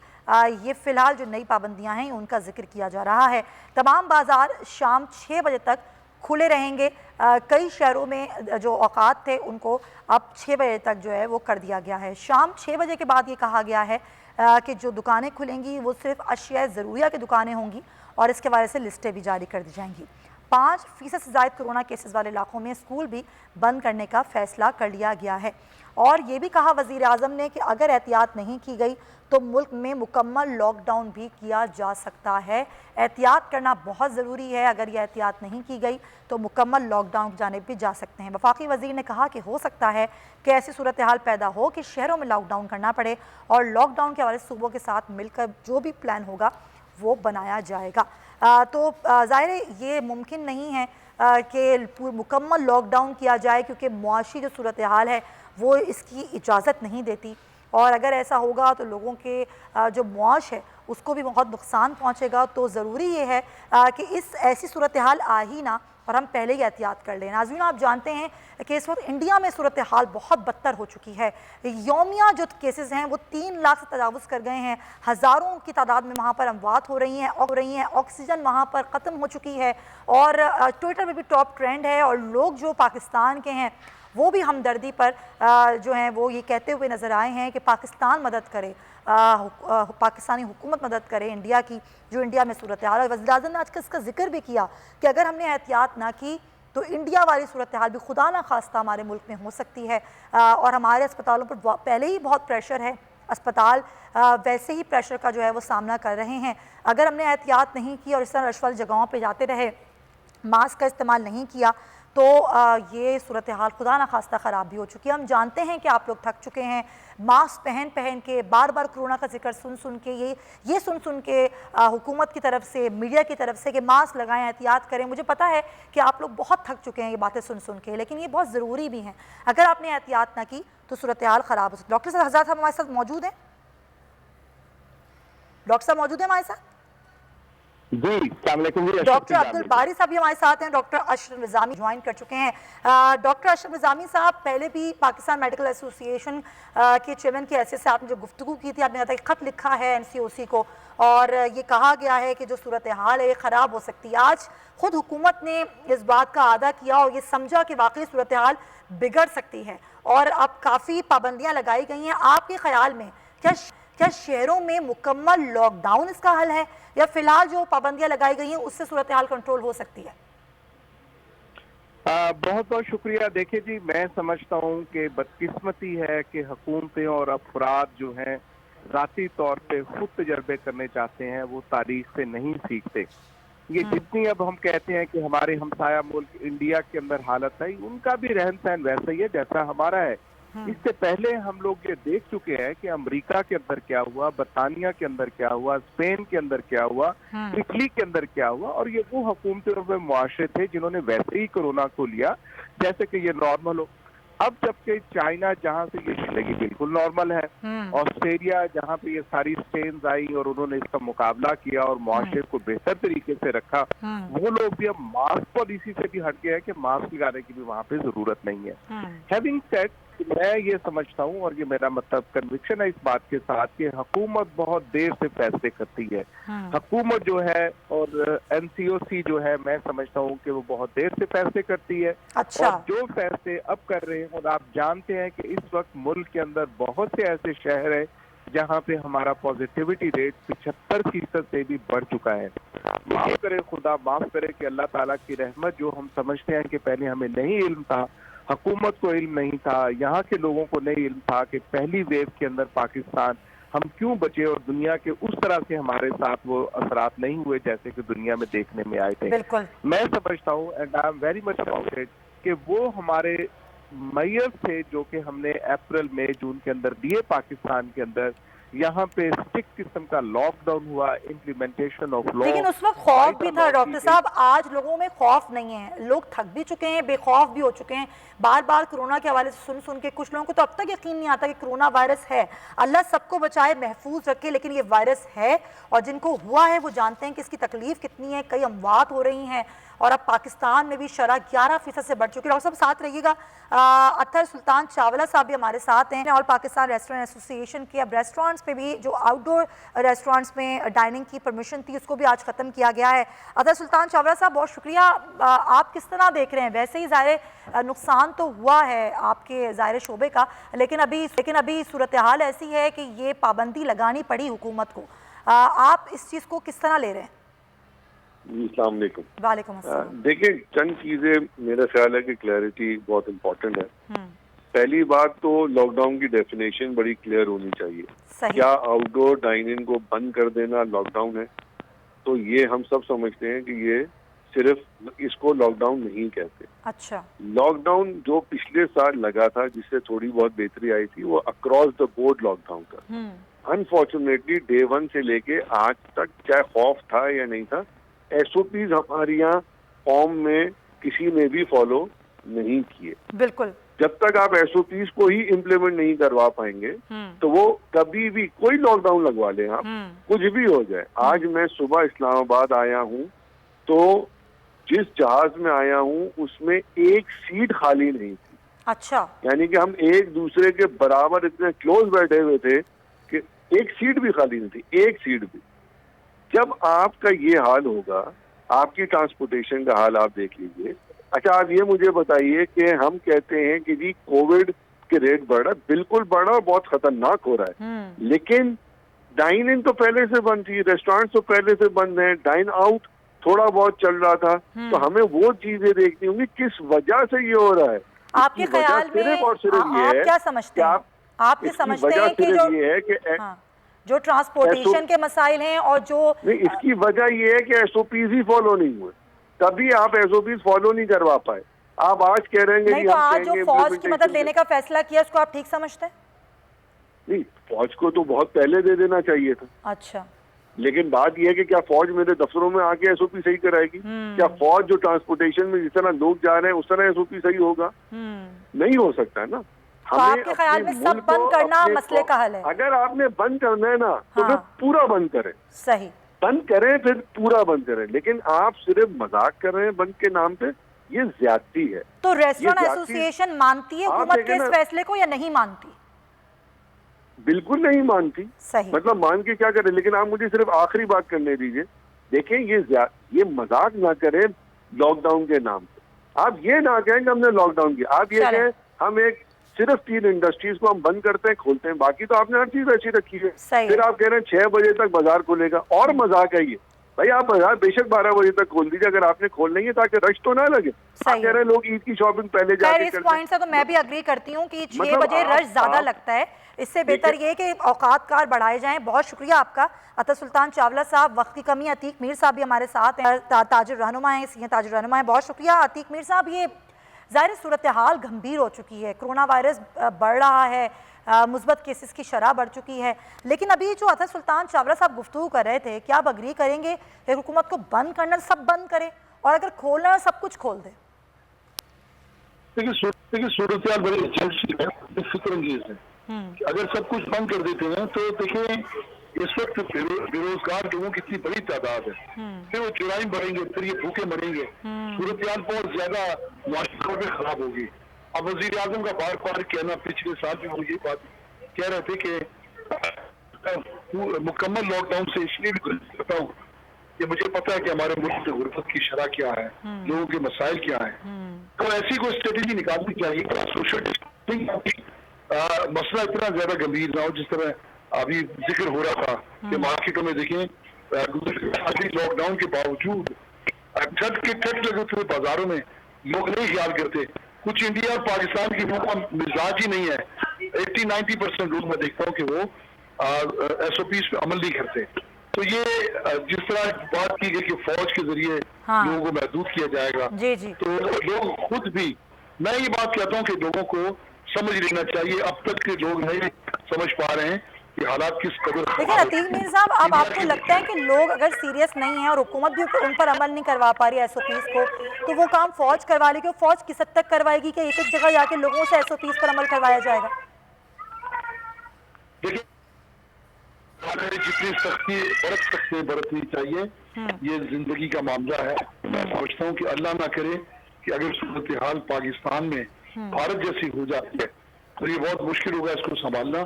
ये फ़िलहाल जो नई पाबंदियाँ हैं उनका जिक्र किया जा रहा है। तमाम बाज़ार शाम 6 बजे तक खुले रहेंगे। कई शहरों में जो औकात थे उनको अब 6 बजे तक जो है वो कर दिया गया है। शाम 6 बजे के बाद ये कहा गया है कि जो दुकानें खुलेंगी वो सिर्फ अशिया ज़रूरिया की दुकानें होंगी और इसके वजह से लिस्टें भी जारी कर दी जाएंगी। 5% से ज़ायद कोरोना केसेस वाले इलाकों में स्कूल भी बंद करने का फ़ैसला कर लिया गया है और ये भी कहा वज़ीर आज़म ने कि अगर एहतियात नहीं की गई तो मुल्क में मुकम्मल लॉकडाउन भी किया जा सकता है। एहतियात करना बहुत ज़रूरी है, अगर यह एहतियात नहीं की गई तो मुकम्मल लॉकडाउन की जानिब भी जा सकते हैं। वफाकी वज़ीर ने कहा कि हो सकता है कि ऐसी सूरत हाल पैदा हो कि शहरों में लॉकडाउन करना पड़े और लॉकडाउन के हवाले से सूबों के साथ मिलकर जो भी प्लान होगा वो बनाया जाएगा। तो ज़ाहिर है ये मुमकिन नहीं है कि मुकम्मल लॉकडाउन किया जाए क्योंकि मुआशी जो सूरत हाल है वो इसकी इजाज़त नहीं देती और अगर ऐसा होगा तो लोगों के जो मुआश है उसको भी बहुत नुकसान पहुंचेगा। तो ज़रूरी ये है कि इस ऐसी सूरत हाल आ ही ना और हम पहले ही एहतियात कर लें। नाज़रीन आप जानते हैं कि इस वक्त इंडिया में सूरत हाल बहुत बदतर हो चुकी है। यौमिया जो केसेस हैं वो 3 लाख से तजावुज़ कर गए हैं। हज़ारों की तादाद में वहाँ पर अमवात हो रही हैं। ऑक्सीजन वहाँ पर ख़त्म हो चुकी है और ट्विटर पर भी टॉप ट्रेंड है और लोग जो पाकिस्तान के हैं वो भी हमदर्दी पर जो हैं वो ये कहते हुए नज़र आए हैं कि पाकिस्तान मदद करे, पाकिस्तानी हुकूमत मदद करे इंडिया की, जो इंडिया में सूरत हाल है। वज़ीर आज़म ने आज इसका जिक्र भी किया कि अगर हमने एहतियात ना की तो इंडिया वाली सूरत हाल भी खुदा ना खास्ता हमारे मुल्क में हो सकती है और हमारे अस्पतालों पर पहले ही बहुत प्रेशर है। अस्पताल वैसे ही प्रेशर का जो है वो सामना कर रहे हैं। अगर हमने एहतियात नहीं की और इस तरह रश वाली जगहों पर जाते रहे, मास्क का इस्तेमाल नहीं किया तो ये सूरत हाल खुदा न खास्ता ख़राब भी हो चुकी है। हम जानते हैं कि आप लोग थक चुके हैं मास्क पहन के, बार बार कोरोना का जिक्र सुन के, ये सुन के हुकूमत की तरफ से, मीडिया की तरफ से कि मास्क लगाएं, एहतियात करें। मुझे पता है कि आप लोग बहुत थक चुके हैं ये बातें सुन के, लेकिन ये बहुत ज़रूरी भी हैं। अगर आपने एहतियात ना की तो सूरत हाल ख़राब हो सकती है। डॉक्टर साहब हज़रत हमारे साथ मौजूद हैं, डॉक्टर साहब मौजूद हैं हमारे साथ जी। डॉक्टर अब्दुल बारी साहब भी हमारे साथ हैं। डॉक्टर अशरफ निज़ामी ज्वाइन कर चुके हैं। डॉक्टर अशरफ निज़ामी साहब, पहले भी पाकिस्तान मेडिकल एसोसिएशन के चेयरमैन की हैसियत से आपने जो गुफ्तगू की थी, आपने बताया ख़त लिखा है NCOC को और ये कहा गया है कि जो सूरत हाल है ये ख़राब हो सकती है। आज खुद हुकूमत ने इस बात का आदा किया और ये समझा कि वाकई सूरत हाल बिगड़ सकती है और अब काफ़ी पाबंदियाँ लगाई गई हैं। आपके ख्याल में क्या शहरों में मुकम्मल लॉकडाउन इसका हल है या फिलहाल जो पाबंदियां लगाई गई हैं उससे सूरत हाल कंट्रोल हो सकती है? बहुत बहुत शुक्रिया। देखिए जी, मैं समझता हूँ कि बदकिस्मती है कि हुकूमतें और अफराद जो हैं ज़ाती तौर पे खुद तजर्बे करने चाहते हैं, वो तारीख से नहीं सीखते। ये जितनी अब हम कहते हैं कि हमारे हमसाया मुल्क इंडिया के अंदर हालत है, उनका भी रहन सहन वैसा ही है जैसा हमारा है। इससे पहले हम लोग ये देख चुके हैं कि अमेरिका के अंदर क्या हुआ, बरतानिया के अंदर क्या हुआ, स्पेन के अंदर क्या हुआ, इटली के अंदर क्या हुआ, और ये वो हुकूमतें और वो मुआशरे थे जिन्होंने वैसे ही कोरोना को लिया जैसे कि ये नॉर्मल हो। अब जबकि चाइना जहां से ये जिंदगी बिल्कुल नॉर्मल है, ऑस्ट्रेलिया जहां पे ये सारी स्ट्रेन्स आई और उन्होंने इसका मुकाबला किया और मुआशरे को बेहतर तरीके से रखा, वो लोग भी अब मास्क पॉलिसी से भी हट गए हैं कि मास्क लगाने की भी वहां पे जरूरत नहीं है। हैविंग सेड, मैं ये समझता हूँ और ये मेरा मतलब कन्विक्शन है इस बात के साथ कि हुकूमत बहुत देर से फैसले करती है। हुकूमत जो है और NCOC जो है, मैं समझता हूँ कि वो बहुत देर से फैसले करती है। अच्छा। और जो फैसले अब कर रहे हैं, और आप जानते हैं कि इस वक्त मुल्क के अंदर बहुत से ऐसे शहर है जहाँ पे हमारा पॉजिटिविटी रेट 75% से भी बढ़ चुका है। माफ करे खुदा, माफ करे कि अल्लाह ताला की रहमत, जो हम समझते हैं कि पहले हमें नहीं इल्म था, हुकूमत को इल्म नहीं था, यहाँ के लोगों को नहीं इल्म था कि पहली वेव के अंदर पाकिस्तान हम क्यों बचे और दुनिया के उस तरह से हमारे साथ वो असरात नहीं हुए जैसे कि दुनिया में देखने में आए थे। बिल्कुल। मैं समझता हूँ and I am very much about it कि वो हमारे मेयर्स थे जो कि हमने अप्रैल मई जून के अंदर दिए पाकिस्तान के अंदर, यहाँ पे स्ट्रिक्ट किस्म का लॉकडाउन हुआ, इम्प्लीमेंटेशन ऑफ लॉ। लेकिन उस वक्त खौफ भी था डॉक्टर साहब, आज लोगों में खौफ नहीं है, लोग थक भी चुके हैं, बेखौफ भी हो चुके हैं। बार बार कोरोना के हवाले से सुन के कुछ लोगों को तो अब तक यकीन नहीं आता कि कोरोना वायरस है। अल्लाह सबको बचाए, महफूज रखे, लेकिन ये वायरस है और जिनको हुआ है वो जानते हैं कि इसकी तकलीफ कितनी है। कई अमवात हो रही हैं और अब पाकिस्तान में भी शरह 11% से बढ़ चुकी है। डॉक्टर साहब साथ रहिएगा। अतर सुल्तान चावला साहब भी हमारे साथ हैं और पाकिस्तान रेस्टोरेंट एसोसिएशन के। अब रेस्टोरेंट्स पे भी जो आउटडोर रेस्टोरेंट्स में डाइनिंग की परमिशन थी उसको भी आज ख़त्म किया गया है। अतर सुल्तान चावला साहब बहुत शुक्रिया। आप किस तरह देख रहे हैं? वैसे ही ज़ाहिर नुकसान तो हुआ है आपके ज़ाहिर शोबे का, लेकिन अभी सूरत हाल ऐसी है कि ये पाबंदी लगानी पड़ी हुकूमत को। आप इस चीज़ को किस तरह ले रहे हैं? अस्सलाम वालेकुम। वालेकुम अस्सलाम। देखिए, चंद चीजें मेरा ख्याल है कि क्लैरिटी बहुत इम्पोर्टेंट है। पहली बात तो लॉकडाउन की डेफिनेशन बड़ी क्लियर होनी चाहिए। क्या आउटडोर डाइनिंग को बंद कर देना लॉकडाउन है? तो ये हम सब समझते हैं कि ये सिर्फ इसको लॉकडाउन नहीं कहते। अच्छा। लॉकडाउन जो पिछले साल लगा था जिससे थोड़ी बहुत बेहतरी आई थी, वो अक्रॉस द बोर्ड लॉकडाउन था। अनफॉर्चुनेटली डे 1 से लेके आज तक, चाहे खौफ था या नहीं था, SOPs हमारे यहाँ फॉर्म में किसी ने भी फॉलो नहीं किए। बिल्कुल। जब तक आप SOPs को ही इम्प्लीमेंट नहीं करवा पाएंगे तो वो कभी भी, कोई लॉकडाउन लगवा लें आप, कुछ भी हो जाए। आज मैं सुबह इस्लामाबाद आया हूँ तो जिस जहाज में आया हूँ उसमें एक सीट खाली नहीं थी। अच्छा। यानी कि हम एक दूसरे के बराबर इतने क्लोज बैठे हुए थे कि एक सीट भी खाली नहीं थी, एक सीट भी। जब आपका ये हाल होगा, आपकी ट्रांसपोर्टेशन का हाल आप देख लीजिए। अच्छा, आप ये मुझे बताइए कि हम कहते हैं कि जी कोविड के रेट बढ़ रहा है, बिल्कुल बढ़ रहा है, बहुत खतरनाक हो रहा है, लेकिन डाइन इन तो पहले से बंद थी, रेस्टोरेंट तो पहले से बंद है, डाइन आउट थोड़ा बहुत चल रहा था। तो हमें वो चीजें देखनी होंगी किस वजह से ये हो रहा है। आपके ख्याल में सिर्फ और सिर्फ ये है, क्या समझते हैं? आप ये समझते हैं कि जो ट्रांसपोर्टेशन के मसाइल हैं और जो नहीं, इसकी वजह ये है कि SOPs ही फॉलो नहीं हुए, तभी आप SOPs फॉलो नहीं करवा पाए। आप आज कह रहे हैं नहीं, तो आज जो फौज की मदद लेने का फैसला किया उसको आप ठीक समझते हैं? नहीं, फौज को तो बहुत पहले दे देना चाहिए था। अच्छा। लेकिन बात यह है कि क्या फौज मेरे दफ्तरों में आके SOP सही कराएगी? क्या फौज जो ट्रांसपोर्टेशन में जिस तरह लोग जा रहे हैं उस तरह SOP सही होगा? नहीं हो सकता है ना। तो आपके ख्याल में सब बंद करना मसले का हल है? अगर आपने बंद करना है ना तो फिर पूरा बंद करें। सही, बंद करें, फिर पूरा बंद करें। लेकिन आप सिर्फ मजाक कर रहे हैं बंद के नाम पे, ये ज्यादती है। तो रेस्टोरेंट एसोसिएशन मानती है हुकूमत के इस फैसले को या नहीं मानती? बिल्कुल नहीं मानती। सही। मतलब मान के क्या करें। लेकिन आप मुझे सिर्फ आखिरी बात करने दीजिए। देखें, ये मजाक ना करें लॉकडाउन के नाम पे। आप ये ना कहें कि हमने लॉकडाउन किया, आप ये कहें हम एक सिर्फ 3 इंडस्ट्रीज को हम बंद करते हैं, खोलते हैं, बाकी तो आपने हर चीज अच्छी रखी है। फिर आप कह रहे हैं 6 बजे तक बाजार खुलेगा, और मजाक है ये। भाई आप बाजार बेशक 12 बजे तक खोल दीजिए अगर आपने खोलना ही है, ताकि रश तो ना लगे। आप कह रहे हैं लोग ईद की शॉपिंग पहले जाके इस पॉइंट से तो मैं भी अग्री करती हूँ कि 6 बजे रश ज्यादा लगता है। इससे बेहतर ये कि औकात कार बढ़ाए जाएं। बहुत शुक्रिया आपका अतर सुल्तान चावला साहब। वक्त की कमी, अतीक मीर साहब भी हमारे साथ हैं, ताजुर रहनुमा हैं, सीनियर ताजुर रहनुमा हैं। बहुत शुक्रिया अतीक मीर साहब। ये ज़ाहिर सूरत हाल गंभीर हो चुकी है, कोरोना वायरस बढ़ रहा है, मुस्बत केसेस की शरह बढ़ चुकी है, लेकिन अभी जो अतर सुल्तान चावला साहब गुफ्तगू कर रहे थे, क्या आप अग्री करेंगे कि हुकूमत को बंद करना सब बंद करे और अगर खोलना सब कुछ खोल दे? देखिए देखिए सूरत हाल बड़ी अच्छी है, फिक्रंगेज है। अगर सब कुछ बंद कर देते हैं तो देखिए इस वक्त बेरोजगार लोगों की इतनी बड़ी तादाद है, फिर वो जुराइम बढ़ेंगे, फिर ये भूखे मरेंगे, सूरत हाल बहुत ज्यादा मुआशी तौर पर खराब होगी। अब वजीर आजम का बार बार कहना, पिछले साल भी वो ये बात कह रहे थे कि मुकम्मल लॉकडाउन से इसलिए भी गुरेज करता हूँ कि मुझे पता है कि हमारे मुल्क में गुर्बत की शरह क्या है, लोगों के मसाइल क्या है। तो ऐसी कोई स्ट्रेटेजी निकालनी चाहिए कि सोशल डिस्टेंसिंग मसला इतना ज्यादा गंभीर ना हो। जिस तरह अभी जिक्र हो रहा था कि मार्केटों में देखें लॉकडाउन के बावजूद ठट लगे हुए बाजारों में लोग नहीं ख्याल करते। कुछ इंडिया और पाकिस्तान के लोगों का मिजाज ही नहीं है। 80-90% लोग मैं देखता हूँ कि वो SOPs पे अमल नहीं करते। तो ये जिस तरह बात की गई कि फौज के जरिए लोगों को महदूद किया जाएगा, तो लोग खुद भी, मैं ये बात कहता हूँ कि लोगों को समझ लेना चाहिए। अब तक के लोग नहीं समझ पा रहे हैं कि हालात किस कदर। देखिए अतीक मीर साहब, अब आपको लगता है कि लोग अगर सीरियस नहीं है और हुकूमत भी उन पर अमल नहीं करवा पा रही SOPs को, तो वो काम फौज करवा लेगी। फौज किस हद तक करवाएगी कि एक एक जगह जाके लोगों से SOPs पर अमल करवाया जाएगा? देखिए जितनी सख्ती बरत सकते हैं बरतनी चाहिए। ये जिंदगी का मामला है। मैं समझता हूँ कि अल्लाह ना करे कि अगर सूरत हाल पाकिस्तान में भारत जैसी हो जाती है तो ये बहुत मुश्किल होगा इसको संभालना,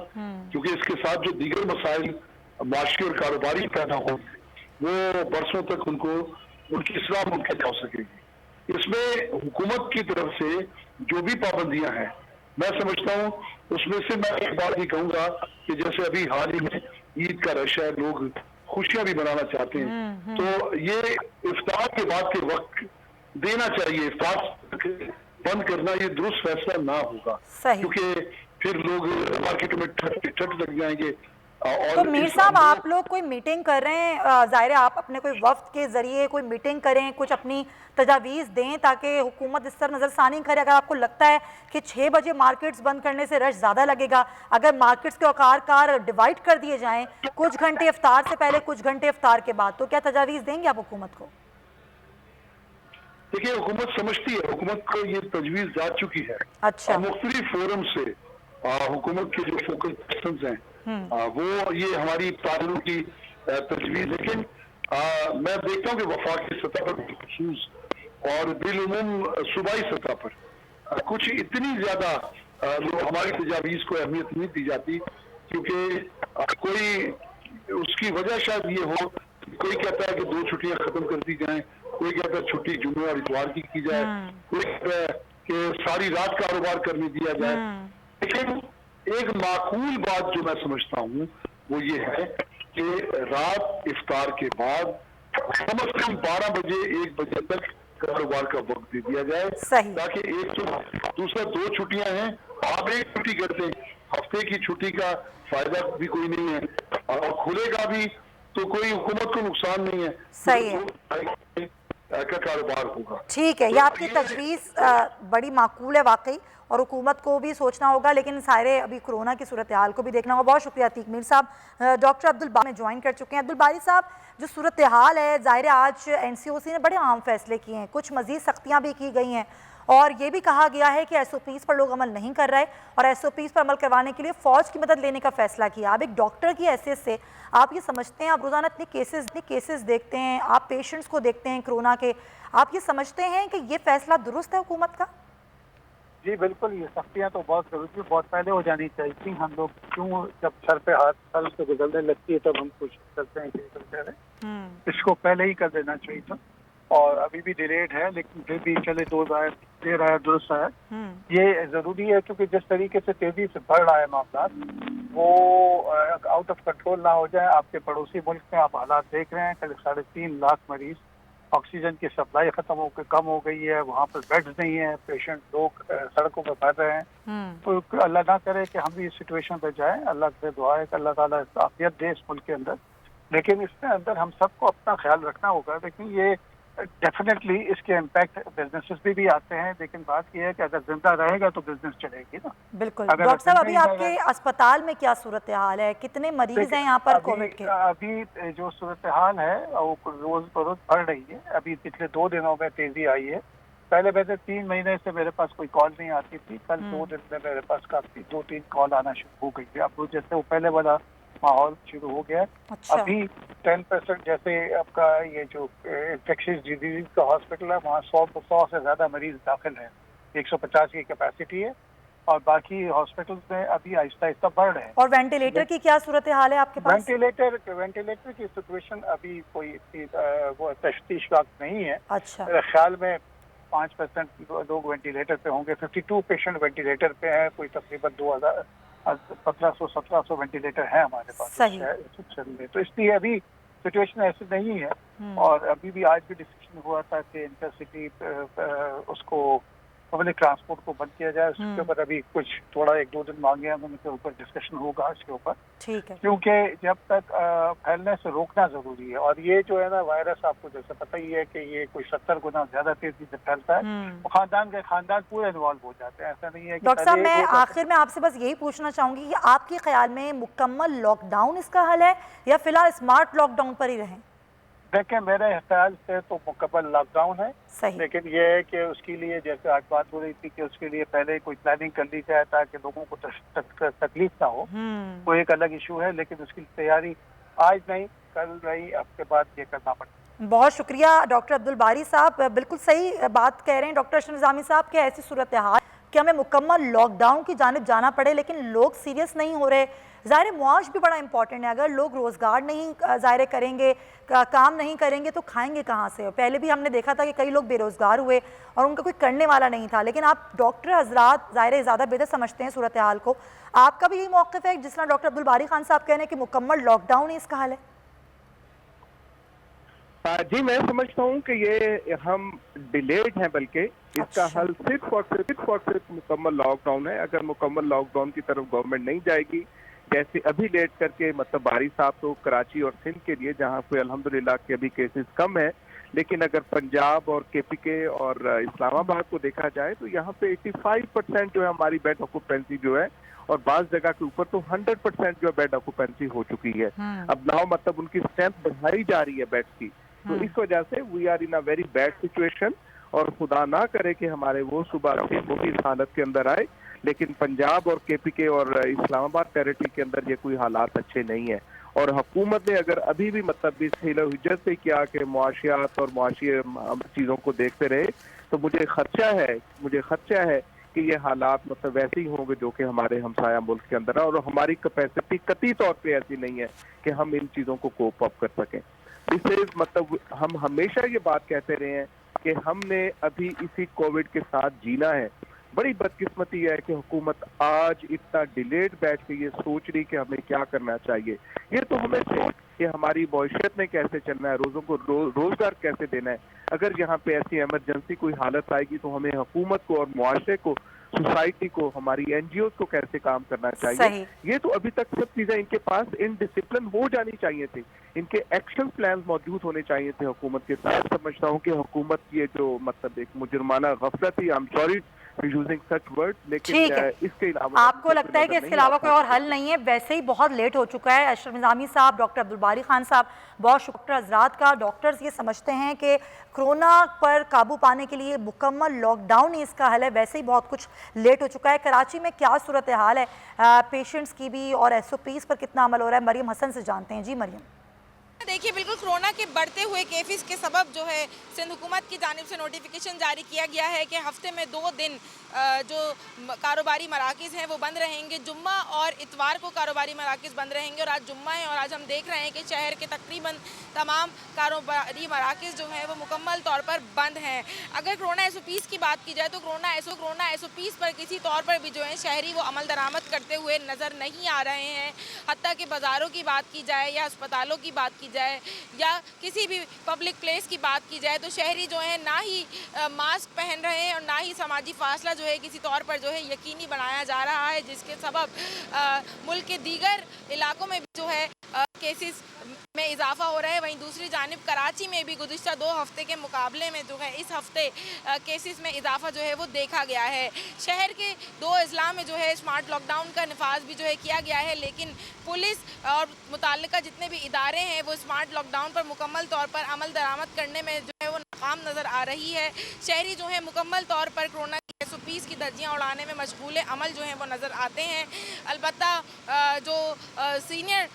क्योंकि इसके साथ जो दीगर मसाइल माशी और कारोबारी पैदा हो वो बरसों तक उनको उनकी इस्लाह मुमकिन हो सकेगी। इसमें हुकूमत की तरफ से जो भी पाबंदियां हैं, मैं समझता हूँ उसमें से मैं एक बात ही कहूंगा कि जैसे अभी हाल ही में ईद का रश है, लोग खुशियां भी मनाना चाहते हैं, तो ये इफ्तार के बाद के वक्त देना चाहिए। इफ्तार बंद करना ये दुरुस्त फैसला ना होगा, क्योंकि फिर लोग मार्केट में ठट लग जाएंगे। तो मीर साहब, आप लोग कोई मीटिंग कर रहे हैं? ज़ाहिर है आप अपने कोई वफ्द के जरिए कोई मीटिंग करें, कुछ अपनी तजावीज़ दें ताकि हुकूमत इस तरह नज़रसानी करे। अगर आपको लगता है कि 6 बजे मार्केट्स बंद करने से रश ज़्यादा लगेगा, अगर मार्केट्स के औकार डिवाइड कर दिए जाएँ, कुछ घंटे इफ्तार से पहले, कुछ घंटे इफ्तार के बाद, तो क्या तजावीज़ देंगे आप हुकूमत को? देखिए हुकूमत समझती है, हुकूमत को ये तजवीज़ जा चुकी है। अच्छा। मुख्तलिफ फोरम से हुकूमत के जो फोकल पर्सन्स हैं वो ये हमारी तारीखों की तजवीज़, लेकिन मैं देखता हूँ कि वफाकी सतह पर खसूस और बिलउमूम सूबाई सतह पर कुछ इतनी ज्यादा हमारी तजावीज़ को अहमियत नहीं दी जाती, क्योंकि कोई उसकी वजह शायद ये हो, कोई कहता है कि 2 छुट्टियां खत्म कर दी जाएं, कोई कहता है छुट्टी जुम्मे और इतवार की जाए, कोई कहता है कि सारी रात कारोबार करने दिया जाए। लेकिन एक माकूल बात जो मैं समझता हूँ वो ये है कि रात इफ्तार के बाद कम से कम 12 बजे 1 बजे तक कारोबार का वक्त दे दिया जाए, ताकि एक तो दूसरा 2 छुट्टियां हैं, आप 1 छुट्टी करते हैं, हफ्ते की छुट्टी का फायदा भी कोई नहीं है और खुलेगा भी तो कोई हुकूमत को नुकसान नहीं है। सही है, का कारोबार होगा। ठीक है, ये आपकी तजवीज़ बड़ी माकूल है वाकई, और हुकूमत को भी सोचना होगा, लेकिन सारे अभी कोरोना की सूरत हाल को भी देखना होगा। बहुत शुक्रिया अतीक मीर साहब। डॉक्टर अब्दुल बारी में ज्वाइन कर चुके हैं। अब्दुल बारी साहब, जो सूरत हाल है, ज़ाहिर है आज NCOC ने बड़े अहम फैसले किए हैं, कुछ मज़ीद सख्तियाँ भी की गई हैं और ये भी कहा गया है कि SOPs पर लोग अमल नहीं कर रहे और SOPs पर अमल करवाने के लिए फ़ौज की मदद लेने का फैसला किया। आप एक डॉक्टर की हैसियत से आप ये समझते हैं, आप रोज़ाना इतने केसेस देखते हैं, आप पेशेंट्स को देखते हैं कोरोना के, आप ये समझते हैं कि ये फैसला दुरुस्त है हुकूमत का? जी बिल्कुल, ये सख्तियाँ तो बहुत जरूरी, बहुत पहले हो जानी चाहिए थी। हम लोग क्यों जब सर पे हाथ सर से गुजरने लगती है तब हम कुछ करते हैं कि इसको पहले ही कर देना चाहिए था, और अभी भी डिलेड है, लेकिन फिर भी चले दे रहा है दुरुस्त है। ये जरूरी है क्योंकि जिस तरीके से तेजी से बढ़ रहा है मामला, वो आउट ऑफ कंट्रोल ना हो जाए। आपके पड़ोसी मुल्क में आप हालात देख रहे हैं, कल 3.5 लाख मरीज, ऑक्सीजन की सप्लाई खत्म होकर कम हो गई है, वहाँ पर बेड्स नहीं है, पेशेंट लोग सड़कों पर मर रहे हैं। तो अल्लाह ना करे कि हम भी इस सिचुएशन पर जाएं। अल्लाह से दुआ है कि अल्लाह ताला आफियत दे इस मुल्क के अंदर, लेकिन इसके अंदर हम सबको अपना ख्याल रखना होगा। लेकिन ये डेफिनेटली इसके इम्पैक्ट बिजनेसेस पे भी आते हैं, लेकिन बात यह है कि अगर जिंदा रहेगा तो बिजनेस चलेगी ना। बिल्कुल। डॉक्टर साहब, अभी आपके अस्पताल में क्या सूरत हाल है, कितने मरीज हैं यहाँ पर कोविड के? अभी जो सूरत हाल है वो रोज बरोज बढ़ रही है। अभी पिछले 2 दिनों में तेजी आई है, पहले वैसे 3 महीने से मेरे पास कोई कॉल नहीं आती थी, कल 2 दिन में मेरे पास काफी 2-3 कॉल आना शुरू हो गई है। अब वो जैसे वो पहले वाला माहौल शुरू हो गया है। अच्छा। अभी 10% जैसे आपका ये जो इन्फेक्शियस डिजीज का हॉस्पिटल है, वहाँ 100 से ज्यादा मरीज दाखिल हैं, 150 की कैपेसिटी है, और बाकी हॉस्पिटल्स में अभी आहिस्ता आहिस्ता बढ़ रहे हैं। और वेंटिलेटर की क्या सूरत हाल है आपके पास? वेंटिलेटर की सिचुएशन अभी कोई वो तश्तीश का नहीं है। अच्छा। मेरे ख्याल में 5% लोग वेंटिलेटर पे होंगे। 52 पेशेंट वेंटिलेटर पे हैं, कोई तकरीबन 1500-1700 वेंटिलेटर है हमारे पास। सही। तो इसलिए अभी सिचुएशन ऐसी नहीं है। और अभी भी आज भी डिसीजन हुआ था कि इंटरसिटी उसको पब्लिक ट्रांसपोर्ट को बंद किया जाए। उसके ऊपर अभी कुछ थोड़ा 1-2 दिन मांगे हैं, उनके ऊपर डिस्कशन होगा इसके ऊपर। ठीक है। क्योंकि जब तक फैलने से रोकना जरूरी है। और ये जो है ना वायरस, आपको जैसे पता ही है कि ये कोई 70 गुना ज्यादा तेजी से फैलता है। तो खानदान पूरे इन्वॉल्व हो जाते हैं। ऐसा नहीं है कि डॉक्टर साहब, मैं आखिर में आपसे बस यही पूछना चाहूंगी कि आपके ख्याल में मुकम्मल लॉकडाउन इसका हल है या फिलहाल स्मार्ट लॉकडाउन पर ही रहें? देखें, मेरे ख्याल से तो मुकम्मल लॉकडाउन है। सही। लेकिन ये है कि उसके लिए जैसे आज बात हो रही थी कि उसके लिए पहले कोई प्लानिंग कर ली जाए ताकि लोगों को तकलीफ ना हो। वो एक अलग इशू है, लेकिन उसकी तैयारी आज नहीं कल नहीं, हफ्ते बाद ये करना पड़ेगा। बहुत शुक्रिया डॉक्टर अब्दुल बारी साहब, बिल्कुल सही बात कह रहे हैं डॉक्टर अशरफ निज़ामी साहब कि ऐसी सूरत हाल कि हमें मुकम्मल लॉकडाउन की जानिब जाना पड़े, लेकिन लोग सीरियस नहीं हो रहे। ज़ाहिर मुआश भी बड़ा इंपॉर्टेंट है। अगर लोग रोज़गार नहीं ज़ाहिर करेंगे, काम नहीं करेंगे तो खाएंगे कहाँ से? पहले भी हमने देखा था कि कई लोग बेरोज़गार हुए और उनका कोई करने वाला नहीं था। लेकिन आप डॉक्टर हजरात ज़ाहिर ज़्यादा बेहतर समझते हैं सूरत हाल को। आपका भी यही मौक़िफ़ है जिस तरह डॉक्टर अब्दुल बारी खान साहब कह रहे हैं कि मुकम्मल लॉकडाउन ही इसका हल है? जी, मैं समझता हूँ कि ये हम डिलेड हैं, बल्कि इसका हल सिर्फ और सिर्फ मुकम्मल लॉकडाउन है। अगर मुकम्मल लॉकडाउन की तरफ गवर्नमेंट नहीं जाएगी, जैसे अभी लेट करके, मतलब बारी साहब तो कराची और सिंध के लिए जहाँ पे अल्हम्दुलिल्लाह के अभी केसेस कम है, लेकिन अगर पंजाब और KPK और इस्लामाबाद को देखा जाए तो यहाँ पे 85% जो है हमारी बेड ऑक्यूपेंसी जो है, और बाज़ जगह के ऊपर तो 100% जो है बेड ऑक्यूपेंसी हो चुकी है। अब नाउ मतलब उनकी स्ट्रेंथ बढ़ाई जा रही है बेड्स की। तो इस वजह से we are in a very bad situation, और खुदा ना करे कि हमारे वो सूबा वो भी इस हालत के अंदर आए। लेकिन पंजाब और KPK और इस्लामाबाद टेरिटरी के अंदर ये कोई हालात अच्छे नहीं है। और हुकूमत ने अगर अभी भी मतलब इस हिज्जत से किया कि मुआशियात और मुआशी चीज़ों को देखते रहे, तो मुझे खदशा है कि ये हालात मतलब वैसे ही होंगे जो कि हमारे हमसाया मुल्क के अंदर है, और हमारी कैपेसिटी कतई तौर पे ऐसी नहीं है कि हम इन चीज़ों को कोप अप कर सकें। इससे मतलब हम हमेशा ये बात कहते रहे हैं कि हमने अभी इसी कोविड के साथ जीना है। बड़ी बदकिस्मती है कि हुकूमत आज इतना डिलेड बैठ के ये सोच रही कि हमें क्या करना चाहिए। ये तो हमें सोच कि हमारी मईशत में कैसे चलना है, रोजों को रोजगार कैसे देना है। अगर यहाँ पे ऐसी इमरजेंसी कोई हालत आएगी तो हमें हुकूमत को और मुआशरे को, सोसाइटी को, हमारी NGOs को कैसे काम करना चाहिए। ये तो अभी तक सब चीजें इनके पास इन डिसिप्लिन हो जानी चाहिए थी, इनके एक्शन प्लान मौजूद होने चाहिए थे हुकूमत के साथ। समझता हूँ कि हुकूमत की ये जो मतलब एक मुजरमाना गफलत ही, I am sorry using such word, लेकिन इसके अलावा आपको लगता है कि इसके अलावा कोई और हल नहीं है? वैसे ही बहुत लेट हो चुका है। अशरफ निज़ामी साहब, डॉक्टर अब्दुल बारी खान साहब, बहुत शुक्रिया हजरात का। डॉक्टर्स ये समझते हैं कि कोरोना पर काबू पाने के लिए मुकम्मल लॉकडाउन ही इसका हल है। वैसे ही बहुत कुछ लेट हो चुका है। कराची में क्या सूरत हाल है पेशेंट्स की भी, और SOPs पर कितना अमल हो रहा है? मरियम हसन से जानते हैं। जी मरियम। देखिए, बिल्कुल कोरोना के बढ़ते हुए केसेस के सबब जो है सिंध हुकूमत की जानिब से नोटिफिकेशन जारी किया गया है कि हफ्ते में 2 दिन जो कारोबारी मराकिज़ हैं वो बंद रहेंगे। जुम्मा और इतवार को कारोबारी मराकिज़ बंद रहेंगे, और आज जुम्मा है और आज हम देख रहे हैं कि शहर के तकरीबन तमाम कारोबारी मराकिज़ जो हैं वो मुकम्मल तौर पर बंद हैं। अगर कोरोना SOPs की बात की जाए तो कोरोना SOPs पर किसी तौर पर भी जो है शहरी वो अमल दरामद करते हुए नज़र नहीं आ रहे हैं। हत्ता कि बाज़ारों की बात की जाए या अस्पतालों की बात की जाए या किसी भी पब्लिक प्लेस की बात की जाए तो शहरी जो है ना ही मास्क पहन रहे हैं और ना ही समाजी फासला जो है किसी तौर पर जो है यकीनी बनाया जा रहा है, जिसके सबब मुल्क के दीगर इलाकों में भी जो है केसेस में इजाफा हो रहा है। वहीं दूसरी जानिब कराची में भी गुज़िश्ता 2 हफ्ते के मुकाबले में जो है इस हफ्ते केसेस में इजाफा जो है वो देखा गया है। शहर के 2 अजला में जो है स्मार्ट लॉकडाउन का नफाज भी जो है किया गया है, लेकिन पुलिस और मुताल्लिका जितने भी इदारे हैं वो स्मार्ट लॉकडाउन पर मुकम्मल तौर पर अमल दरामद करने में जो है वो नाकाम नज़र आ रही है। शहरी जो है मुकम्मल तौर पर कोरोना की SOPs की धज्जियाँ उड़ाने में मशगूल अमल जो हैं वो नज़र आते हैं। अलबत्ता जो सीनियर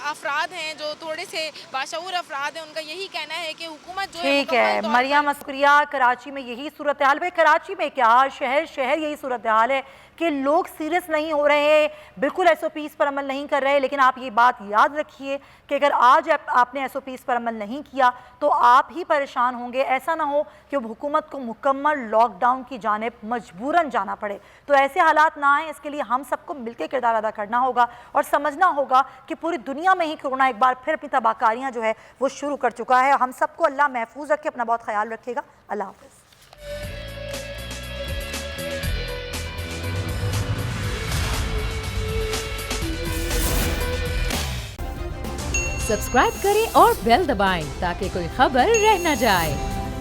अफराद हैं, जो थोड़े से बाशऊर अफराद हैं, उनका यही कहना है कि हुकूमत जो ठीक है मरियम, शुक्रिया। कराची में यही सूरत हाल है। कराची में क्या शहर शहर यही सूरत हाल है कि लोग सीरियस नहीं हो रहे हैं, बिल्कुल SOPs पर अमल नहीं कर रहे। लेकिन आप ये बात याद रखिए कि अगर आज आपने SOPs पर अमल नहीं किया तो आप ही परेशान होंगे। ऐसा ना हो कि हुकूमत को मुकम्मल लॉकडाउन की जानिब मजबूरन जाना पड़े। तो ऐसे हालात ना आए, इसके लिए हम सबको मिलकर किरदार अदा करना होगा और समझना होगा कि पूरी दुनिया में ही कोरोना एक बार फिर अपनी तबाहकारियाँ जो है वो शुरू कर चुका है। हम सबको अल्लाह महफूज रखे, अपना बहुत ख्याल रखिएगा। अल्लाह हाफ़िज़। सब्सक्राइब करें और बेल दबाएं ताकि कोई खबर रह न जाए।